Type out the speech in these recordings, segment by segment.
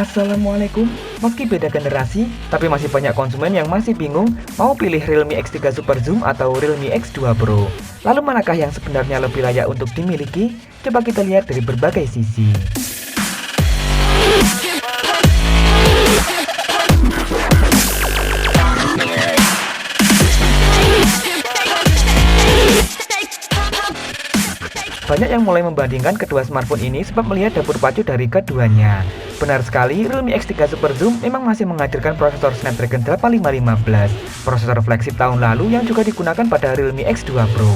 Assalamualaikum. Meski beda generasi, tapi masih banyak konsumen yang masih bingung mau pilih Realme X3 Super Zoom atau Realme X2 Pro. Lalu manakah yang sebenarnya lebih layak untuk dimiliki? Coba kita lihat dari berbagai sisi. Banyak yang mulai membandingkan kedua smartphone ini sebab melihat dapur pacu dari keduanya. Benar sekali, Realme X3 Super Zoom memang masih menghadirkan prosesor Snapdragon 8515, prosesor flagship tahun lalu yang juga digunakan pada Realme X2 Pro.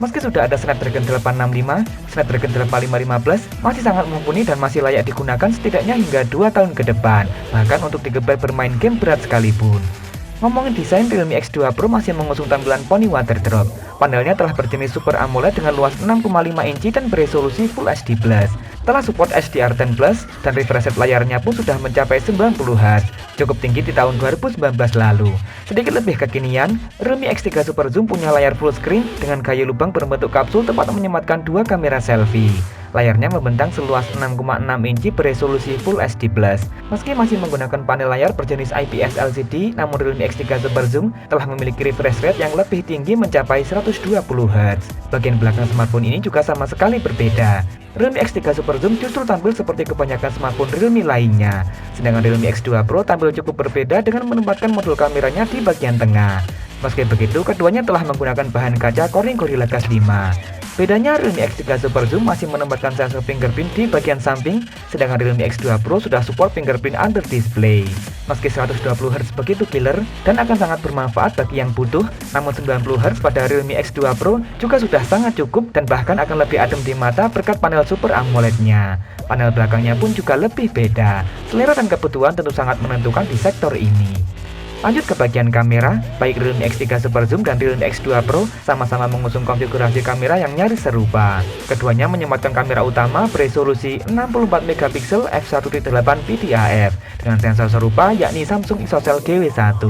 Meski sudah ada Snapdragon 865, Snapdragon 8515 masih sangat mumpuni dan masih layak digunakan setidaknya hingga 2 tahun ke depan, bahkan untuk digeber bermain game berat sekalipun. Ngomongin desain, Realme X2 Pro masih mengusung tampilan Pony Waterdrop. Panelnya telah berjenis Super AMOLED dengan luas 6,5 inci dan beresolusi Full HD+. Telah support HDR10+, dan refresh rate layarnya pun sudah mencapai 90Hz, cukup tinggi di tahun 2019 lalu. Sedikit lebih kekinian, Realme X3 Super Zoom punya layar full screen dengan kayu lubang berbentuk kapsul tempat menyematkan dua kamera selfie. Layarnya membentang seluas 6,6 inci beresolusi Full HD+. Meski masih menggunakan panel layar berjenis IPS LCD, namun Realme X3 Super Zoom telah memiliki refresh rate yang lebih tinggi mencapai 120Hz. Bagian belakang smartphone ini juga sama sekali berbeda. Realme X3 Super Zoom justru tampil seperti kebanyakan smartphone Realme lainnya. Sedangkan Realme X2 Pro tampil cukup berbeda dengan menempatkan modul kameranya di bagian tengah. Meski begitu, keduanya telah menggunakan bahan kaca Corning Gorilla Glass 5. Bedanya, Realme X3 Super Zoom masih menempatkan sensor fingerprint di bagian samping, sedangkan Realme X2 Pro sudah support fingerprint under display. Meski 120Hz begitu killer dan akan sangat bermanfaat bagi yang butuh, namun 90Hz pada Realme X2 Pro juga sudah sangat cukup dan bahkan akan lebih adem di mata berkat panel Super AMOLED-nya. Panel belakangnya pun juga lebih beda. Selera dan kebutuhan tentu sangat menentukan di sektor ini. Lanjut ke bagian kamera, baik Realme X3 Super Zoom dan Realme X2 Pro sama-sama mengusung konfigurasi kamera yang nyaris serupa. Keduanya menyematkan kamera utama beresolusi 64MP f1.8 PDAF dengan sensor serupa yakni Samsung ISOCELL GW1.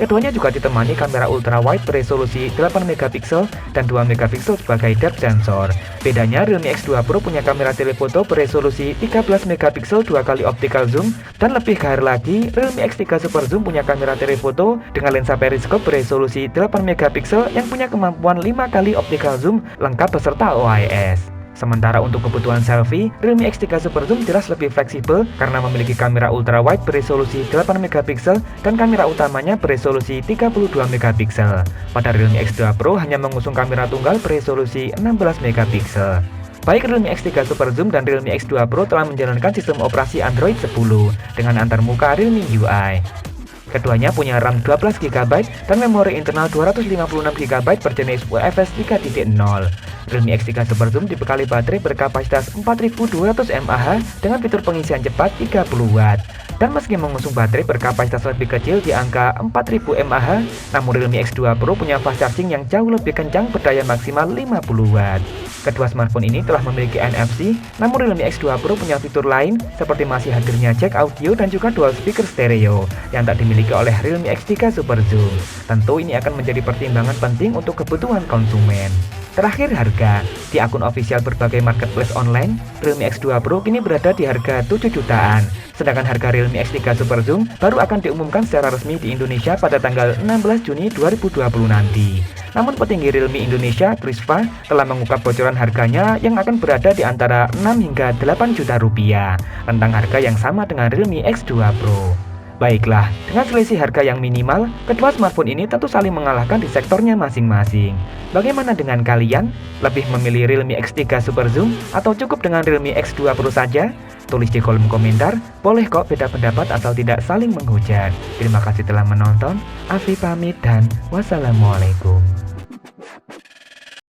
Keduanya juga ditemani kamera ultrawide beresolusi 8MP dan 2MP sebagai depth sensor. Bedanya, Realme X2 Pro punya kamera telefoto beresolusi 13MP 2x optical zoom, dan lebih kehar lagi, Realme X3 Super Zoom punya kamera telefoto dengan lensa periskop beresolusi 8MP yang punya kemampuan 5x optical zoom lengkap beserta OIS. Sementara untuk kebutuhan selfie, Realme X3 Super Zoom jelas lebih fleksibel karena memiliki kamera ultrawide beresolusi 8MP dan kamera utamanya beresolusi 32MP. Pada Realme X2 Pro hanya mengusung kamera tunggal beresolusi 16MP. Baik Realme X3 Super Zoom dan Realme X2 Pro telah menjalankan sistem operasi Android 10 dengan antarmuka Realme UI. Keduanya punya RAM 12GB dan memori internal 256GB berjenis UFS 3.0. Realme X3 Super Zoom dibekali baterai berkapasitas 4200 mAh dengan fitur pengisian cepat 30W. Dan meski mengusung baterai berkapasitas lebih kecil di angka 4000 mAh, namun Realme X2 Pro punya fast charging yang jauh lebih kencang berdaya maksimal 50W. Kedua smartphone ini telah memiliki NFC, namun Realme X2 Pro punya fitur lain seperti masih hadirnya jack audio dan juga dual speaker stereo yang tak dimiliki oleh Realme X3 Super Zoom. Tentu ini akan menjadi pertimbangan penting untuk kebutuhan konsumen. Terakhir, harga. Di akun official berbagai marketplace online, Realme X2 Pro kini berada di harga 7 jutaan. Sedangkan harga Realme X3 Super Zoom baru akan diumumkan secara resmi di Indonesia pada tanggal 16 Juni 2020 nanti. Namun petinggi Realme Indonesia, Prisva, telah mengungkap bocoran harganya yang akan berada di antara 6 hingga 8 juta rupiah, rentang harga yang sama dengan Realme X2 Pro. Baiklah, dengan selisih harga yang minimal, kedua smartphone ini tentu saling mengalahkan di sektornya masing-masing. Bagaimana dengan kalian? Lebih memilih Realme X3 Super Zoom atau cukup dengan Realme X2 Pro saja? Tulis di kolom komentar, boleh kok beda pendapat asal tidak saling menghujat. Terima kasih telah menonton, Afi pamit dan wassalamualaikum.